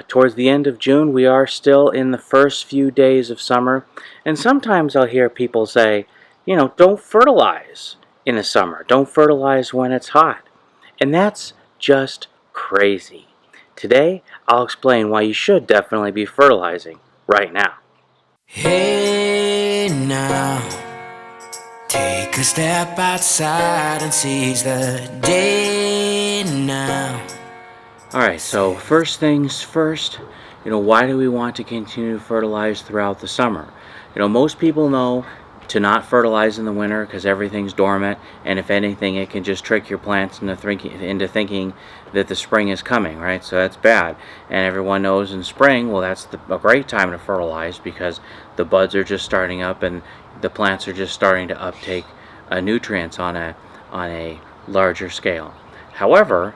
Towards the end of June, we are still in the first few days of summer, and sometimes I'll hear people say, don't fertilize in the summer. Don't fertilize when it's hot. And that's just crazy. Today, I'll explain why you should definitely be fertilizing right now. Hey now, take a step outside and seize the day now. Alright, so first things first, why do we want to continue to fertilize throughout the summer? Most people know to not fertilize in the winter because everything's dormant, and if anything, it can just trick your plants into thinking that the spring is coming, right? So that's bad. And everyone knows in spring, well, that's a great time to fertilize because the buds are just starting up and the plants are just starting to uptake nutrients on a larger scale. However,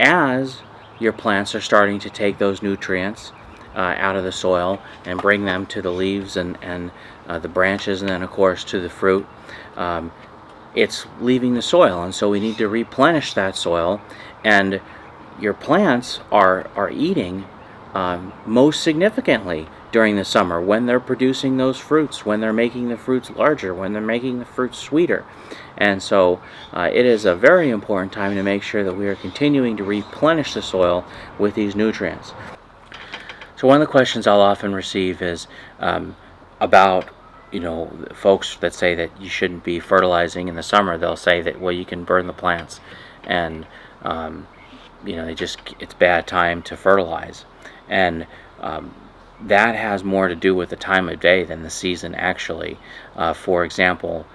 as your plants are starting to take those nutrients out of the soil and bring them to the leaves and the branches, and then of course to the fruit, it's leaving the soil, and so we need to replenish that soil. And your plants are eating most significantly during the summer when they're producing those fruits, when they're making the fruits larger, when they're making the fruits sweeter. And so it is a very important time to make sure that we are continuing to replenish the soil with these nutrients. So one of the questions I'll often receive is about folks that say that you shouldn't be fertilizing in the summer. They'll say that, well, you can burn the plants, and it's bad time to fertilize. And that has more to do with the time of day than the season actually. For example,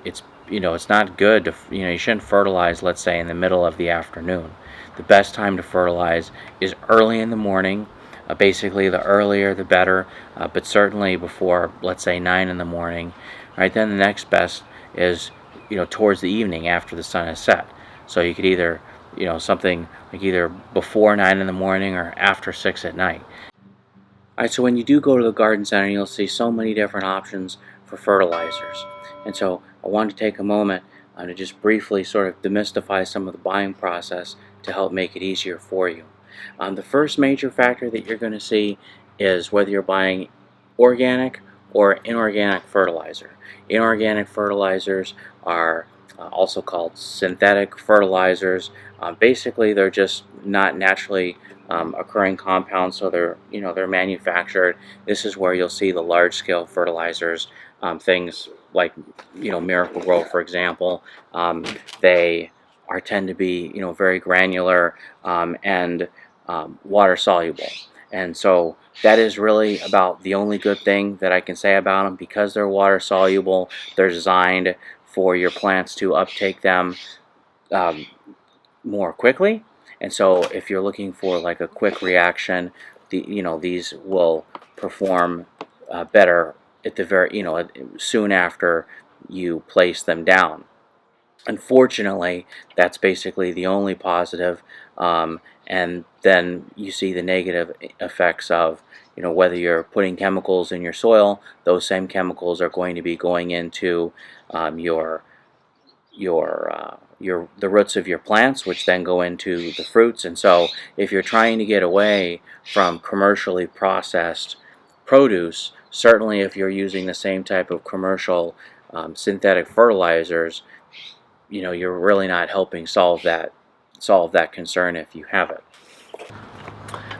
it's not good to, you shouldn't fertilize, let's say, in the middle of the afternoon. The best time to fertilize is early in the morning. Basically, the earlier the better, but certainly before, let's say, 9 in the morning. Right, then the next best is, towards the evening after the sun is set. So you could either, something like either before 9 in the morning or after 6 at night. All right, so when you do go to the garden center, you'll see so many different options for fertilizers. And so I wanted to take a moment to just briefly sort of demystify some of the buying process to help make it easier for you. The first major factor that you're going to see is whether you're buying organic or inorganic fertilizer. Inorganic fertilizers are also called synthetic fertilizers. Basically, they're just not naturally occurring compounds, so they're manufactured. This is where you'll see the large-scale fertilizers, things like Miracle-Gro, for example. They tend to be very granular and water soluble, and so that is really about the only good thing that I can say about them. Because they're water soluble, they're designed for your plants to uptake them more quickly. And so if you're looking for like a quick reaction, these will perform better at the very soon after you place them down. Unfortunately, that's basically the only positive, and then you see the negative effects of whether you're putting chemicals in your soil. Those same chemicals are going to be going into the roots of your plants, which then go into the fruits. And so if you're trying to get away from commercially processed produce, certainly if you're using the same type of commercial synthetic fertilizers, you're really not helping solve that concern if you have it.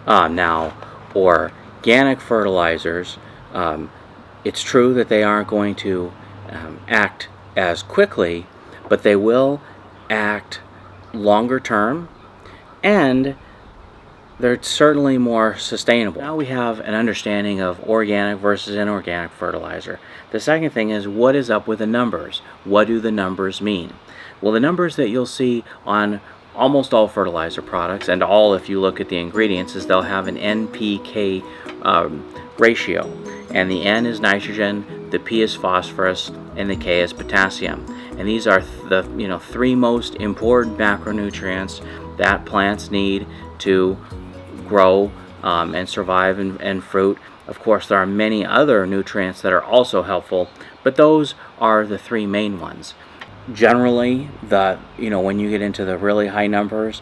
Now, organic fertilizers, it's true that they aren't going to act as quickly, but they will act longer term, and they're certainly more sustainable. Now we have an understanding of organic versus inorganic fertilizer. The second thing is, what is up with the numbers? What do the numbers mean? Well, the numbers that you'll see on almost all fertilizer products, and all if you look at the ingredients, is they'll have an NPK ratio. And the N is nitrogen, the P is phosphorus, and the K is potassium. And these are the three most important macronutrients that plants need to grow and survive and fruit. Of course, there are many other nutrients that are also helpful, but those are the three main ones. Generally, when you get into the really high numbers,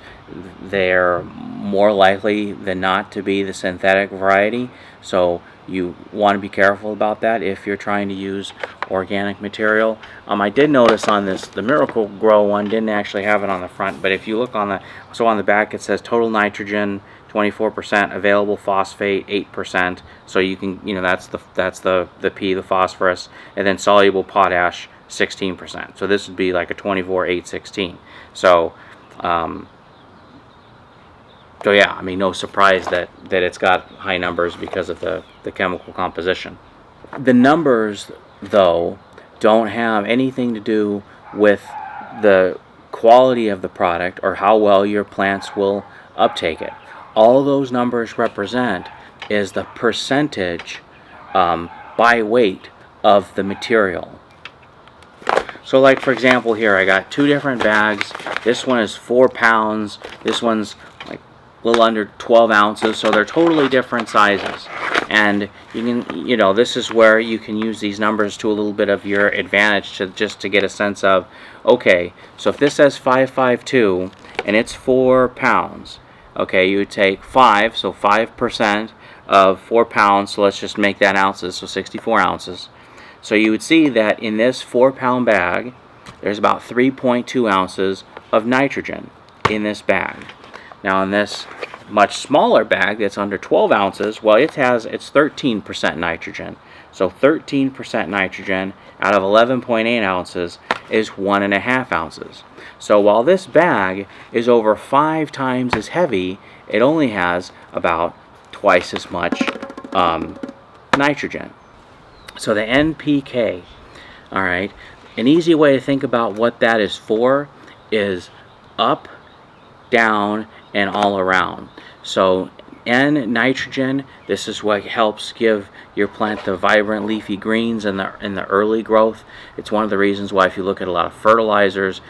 they're more likely than not to be the synthetic variety. So you want to be careful about that if you're trying to use organic material. I did notice on this, the Miracle Grow one didn't actually have it on the front, but if you look on the back it says total nitrogen 24%, available phosphate 8%. So you can, that's the P, the phosphorus, and then soluble potash 16%. So this would be like a 24, 8, 16. So yeah, I mean, no surprise that it's got high numbers because of the chemical composition. The numbers, though, don't have anything to do with the quality of the product or how well your plants will uptake it. All those numbers represent is the percentage by weight of the material. So like, for example, here I got 2 different bags. This one is 4 pounds. This one's like a little under 12 ounces. So they're totally different sizes. And you can, this is where you can use these numbers to a little bit of your advantage to get a sense of, okay, so if this says 552 and it's 4 pounds, okay, you would take 5, so 5% of 4 pounds, so let's just make that ounces, so 64 ounces. So you would see that in this 4-pound bag, there's about 3.2 ounces of nitrogen in this bag. Now in this much smaller bag that's under 12 ounces, well, it's 13% nitrogen. So 13% nitrogen out of 11.8 ounces is 1.5 ounces. So while this bag is over 5 times as heavy, it only has about twice as much nitrogen. So the NPK, all right, an easy way to think about what that is for is up, down, and all around. So N, nitrogen, this is what helps give your plant the vibrant leafy greens in the early growth. It's one of the reasons why if you look at a lot of fertilizers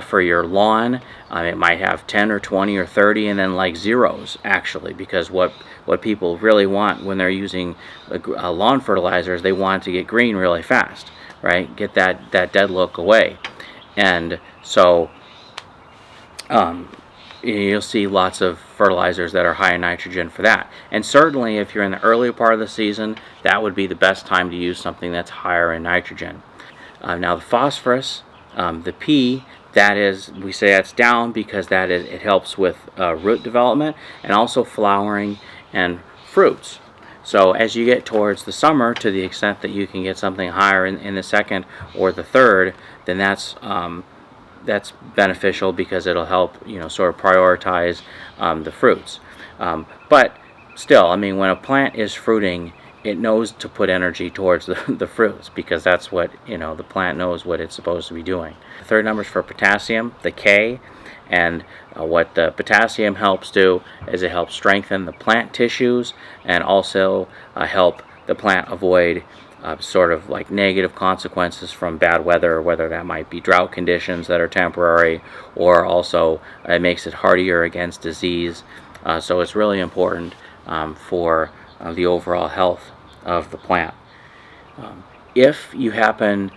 for your lawn, it might have 10 or 20 or 30 and then like zeros, actually, because what people really want when they're using lawn fertilizers, they want to get green really fast, right? Get that dead look away. And so you'll see lots of fertilizers that are high in nitrogen for that. And certainly if you're in the early part of the season, that would be the best time to use something that's higher in nitrogen. Now the phosphorus, the P, that is, we say that's down because it helps with root development and also flowering and fruits. So as you get towards the summer, to the extent that you can get something higher in the second or the third, then that's beneficial because it'll help, sort of prioritize the fruits. But still, I mean, when a plant is fruiting, it knows to put energy towards the fruits because that's what, the plant knows what it's supposed to be doing. The third number is for potassium, the K, and what the potassium helps do is it helps strengthen the plant tissues and also help the plant avoid sort of like negative consequences from bad weather, whether that might be drought conditions that are temporary, or also it makes it hardier against disease. So it's really important for the overall health of the plant. If you happen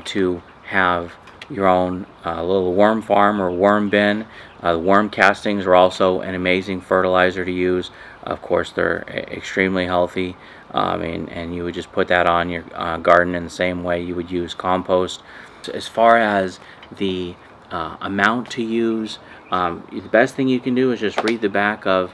to have your own little worm farm or worm bin, worm castings are also an amazing fertilizer to use. Of course, they're extremely healthy, and you would just put that on your garden in the same way you would use compost. As far as the amount to use, the best thing you can do is just read the back of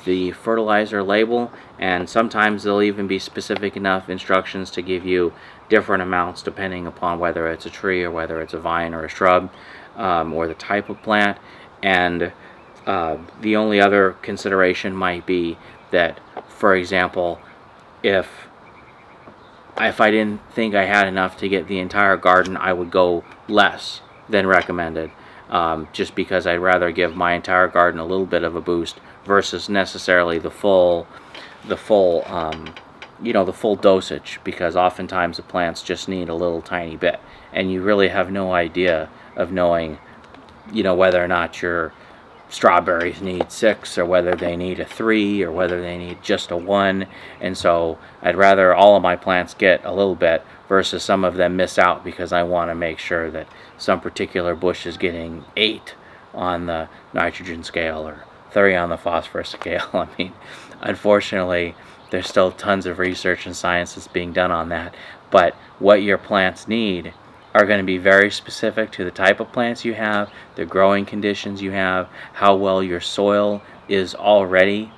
the fertilizer label, and sometimes there'll even be specific enough instructions to give you different amounts depending upon whether it's a tree or whether it's a vine or a shrub, or the type of plant. And the only other consideration might be that, for example, if I didn't think I had enough to get the entire garden, I would go less than recommended, just because I'd rather give my entire garden a little bit of a boost versus necessarily the full dosage, because oftentimes the plants just need a little tiny bit, and you really have no idea of knowing, whether or not your strawberries need 6 or whether they need a 3 or whether they need just a 1. And so I'd rather all of my plants get a little bit versus some of them miss out because I want to make sure that some particular bush is getting 8 on the nitrogen scale or 3 on the phosphorus scale. I mean, unfortunately, there's still tons of research and science that's being done on that. But what your plants need are going to be very specific to the type of plants you have, the growing conditions you have, how well your soil is already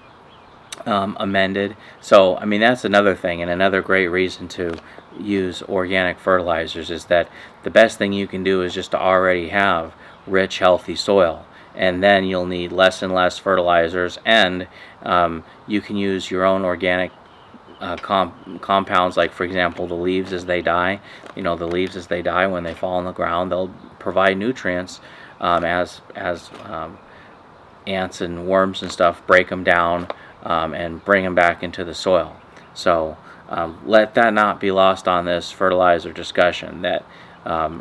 amended. So, I mean, that's another thing, and another great reason to use organic fertilizers is that the best thing you can do is just to already have rich, healthy soil. And then you'll need less and less fertilizers, and you can use your own organic compounds, like for example the leaves as they die. The leaves as they die, when they fall on the ground, they'll provide nutrients as ants and worms and stuff break them down and bring them back into the soil. So let that not be lost on this fertilizer discussion, that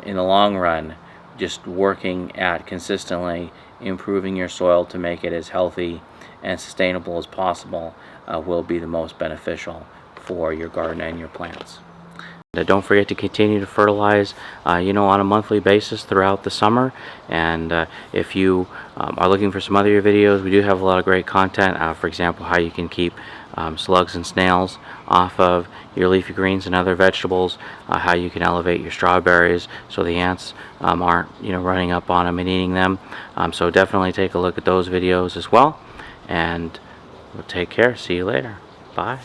in the long run, just working at consistently improving your soil to make it as healthy and sustainable as possible will be the most beneficial for your garden and your plants. Don't forget to continue to fertilize on a monthly basis throughout the summer. And if you are looking for some other videos, we do have a lot of great content. For example, how you can keep slugs and snails off of your leafy greens and other vegetables, how you can elevate your strawberries so the ants aren't running up on them and eating them. So definitely take a look at those videos as well, and we'll take care. See you later. Bye.